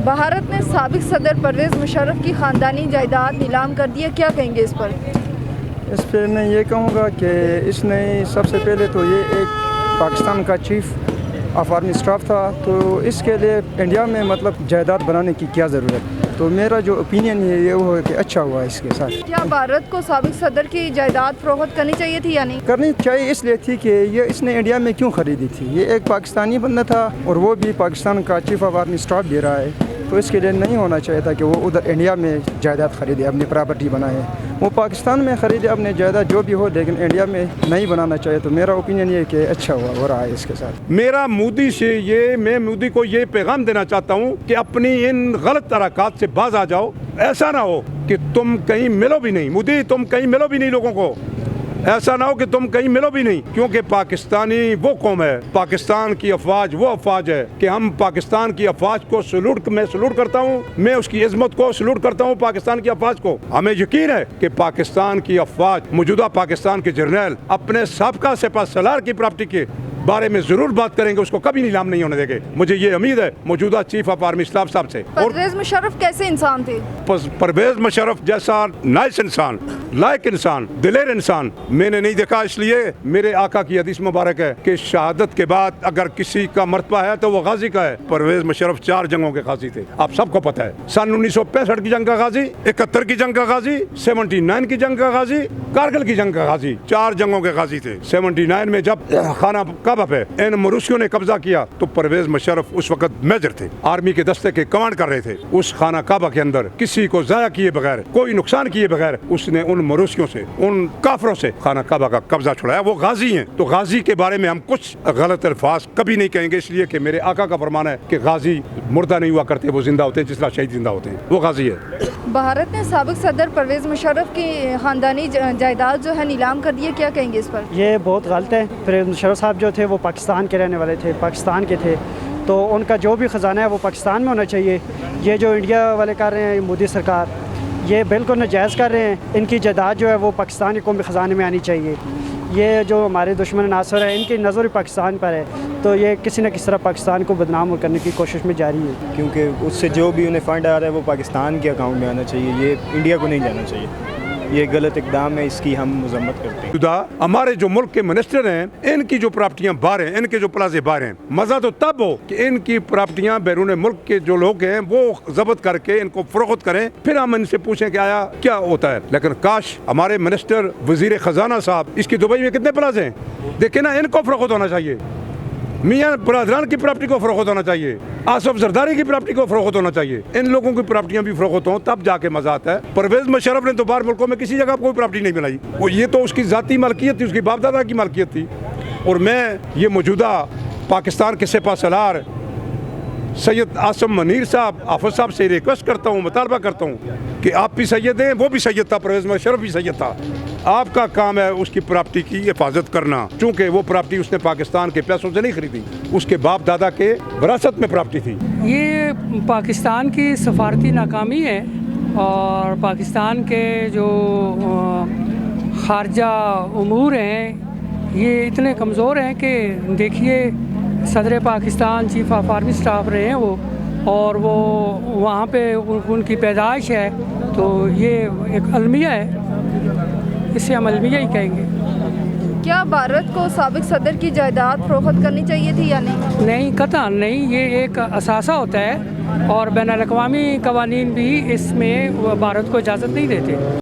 भारत ने साबिक सदर परवेज़ मुशर्रफ की ख़ानदानी जायदाद नीलाम कर दी है, क्या कहेंगे इस पर? इस पर मैं ये कहूँगा कि इसने सबसे पहले तो ये एक पाकिस्तान का चीफ ऑफ आर्मी स्टाफ था, तो इसके लिए इंडिया में मतलब जायदाद बनाने की क्या ज़रूरत। तो मेरा जो ओपिनियन है ये वो है कि अच्छा हुआ इसके साथ। क्या भारत को साबिक सदर की जायदाद फ़रोख्त करनी चाहिए थी या नहीं? करनी चाहिए इसलिए थी कि ये इसने इंडिया में क्यों ख़रीदी थी। ये एक पाकिस्तानी बंदा था और वो भी पाकिस्तान का चीफ ऑफ आर्मी स्टाफ दे रहा है, तो इसके लिए नहीं होना चाहिए था कि वो उधर इंडिया में जायदाद ख़रीदे, अपनी प्रॉपर्टी बनाए। वो पाकिस्तान में ख़रीदे अपने जायदाद जो भी हो, लेकिन इंडिया में नहीं बनाना चाहिए। तो मेरा ओपिनियन ये है कि अच्छा हो रहा है इसके साथ। मैं मोदी को ये पैगाम देना चाहता हूँ कि अपनी इन गलत हरकत से बाज आ जाओ। ऐसा ना हो कि तुम कहीं मिलो भी नहीं, मोदी तुम कहीं मिलो भी नहीं लोगों को। ऐसा ना हो कि तुम कहीं मिलो भी नहीं, क्योंकि पाकिस्तानी वो कौम है, पाकिस्तान की अफवाज वो अफवाज है कि हम पाकिस्तान की अफवाज को मैं सलूट करता हूँ, मैं उसकी इज़्ज़त को सलूट करता हूँ पाकिस्तान की अफवाज को। हमें यकीन है कि पाकिस्तान की अफवाज, मौजूदा पाकिस्तान के जर्नल अपने साबका सिपह सलार की प्रॉपर्टी के बारे में जरूर बात करेंगे, उसको कभी नीलाम नहीं होने देंगे। मुझे ये उम्मीद है मौजूदा चीफ ऑफ आर्मी स्टाफ साहब से। परवेज़ मुशर्रफ कैसे इंसान थे? परवेज़ मुशर्रफ जैसा नाइस इंसान, लायक इंसान, दिलेर इंसान मैंने नहीं देखा। इसलिए मेरे आका की हदीस मुबारक है कि शहादत के बाद अगर किसी का मर्तबा है तो वो गाजी का है। परवेज़ मुशर्रफ 4 जंगों के गाजी थे, आप सबको पता है। सन 1965 की जंग का गाजी, 71 की जंग का गाजी, 79 की जंग का गाजी, कारगिल की जंग का गाजी, 4 जंगों के गाजी थे। 79 में जब खाना काबा पे इन मरूसियों ने कब्जा किया तो परवेज़ मुशर्रफ उस वक्त मेजर थे, आर्मी के दस्ते के कमांड कर रहे थे। उस खाना काबा के अंदर किसी को जाया किए बगैर, कोई नुकसान किए बगैर उसने उन मरूसियों से, उन काफरों से खाना काबा का कब्जा छुड़ाया। वो गाजी हैं, तो गाजी के बारे में हम कुछ गलत अल्फाज कभी नहीं कहेंगे, इसलिए कि मेरे आका का फरमान है कि गाजी मुर्दा नहीं हुआ करते, वो जिंदा होते हैं, जिस तरह शहीद जिंदा होते हैं, वो गाजी है। भारत ने साबिक सदर परवेज़ मुशर्रफ की ख़ानदानी जायदाद जो है नीलाम कर दी है, क्या कहेंगे इस पर? ये बहुत गलत है। परवेज़ मुशर्रफ साहब जो थे वो पाकिस्तान के रहने वाले थे, पाकिस्तान के थे, तो उनका जो भी ख़जाना है वो पाकिस्तान में होना चाहिए। ये जो इंडिया वाले कर रहे हैं मोदी सरकार, ये बिल्कुल नाजायज़ कर रहे हैं। इनकी जायदाद जो है वो पाकिस्तान के कौमी ख़जाने में आनी चाहिए। ये जो हमारे दुश्मन नासर है, इनकी नज़र पाकिस्तान पर है, तो ये किसी न किसी तरह पाकिस्तान को बदनाम करने की कोशिश में जारी है। क्योंकि उससे जो भी उन्हें फ़ंड आ रहा है वो पाकिस्तान के अकाउंट में आना चाहिए, ये इंडिया को नहीं जाना चाहिए। ये गलत इकदाम है, इसकी हम मजम्मत करते हैं। हमारे जो मुल्क के मिनिस्टर हैं, इनकी जो प्रॉपर्टियां बाहर हैं, इनके जो प्लाजे बाहर हैं, मजा तो तब हो कि इनकी प्रॉपर्टियां बैरून मुल्क के जो लोग हैं वो जब्त करके इनको फरोख्त करें, फिर हम इनसे पूछें कि आया क्या होता है। लेकिन काश हमारे मिनिस्टर वजीर खजाना साहब, इसकी दुबई में कितने प्लाजे हैं, देखे ना, इनको फरोख्त होना चाहिए। मियाँ बरदरान की प्रॉपर्टी को फरोख्त होना चाहिए, आसफ जरदारी की प्रॉपर्टी को फरोख्त होना चाहिए। इन लोगों की प्रॉपर्टियां भी फरोख्त हों, तब जाके मजा आता है। परवेज़ मुशर्रफ ने तो बाहर मुल्कों में किसी जगह कोई प्रॉपर्टी नहीं बनाई, वो ये तो उसकी जाती मलकियत थी, उसकी बाप दादा की मलकियत थी। और मैं ये मौजूदा पाकिस्तान के सिपह सलार सैयद आसम मुनीर साहब, हाफिज साहब से रिक्वेस्ट करता हूँ, मुतालबा करता हूँ कि आप भी सैयद हैं, वो भी सैयद था, परवेज़ मुशर्रफ भी सैयद था। आपका काम है उसकी प्रॉपर्टी की हिफाजत करना, चूँकि वो प्रॉपर्टी उसने पाकिस्तान के पैसों से नहीं खरीदी, उसके बाप दादा के विरासत में प्रॉपर्टी थी। ये पाकिस्तान की सफारती नाकामी है और पाकिस्तान के जो खारजा उमूर हैं ये इतने कमज़ोर हैं कि देखिए सदर Pakistan chief of army staff रहे हैं वो, और वो वहाँ पे उनकी पैदाइश है, तो ये एक अलमिया है, इसे हम अलमिया ही कहेंगे। क्या भारत को साबिक सदर की जायदाद फ़रोख्त करनी चाहिए थी या नहीं? नहीं, कतई नहीं, ये एक असासा होता है और बैनुल अक़वामी क़वानीन भी इसमें भारत को इजाज़त नहीं देते।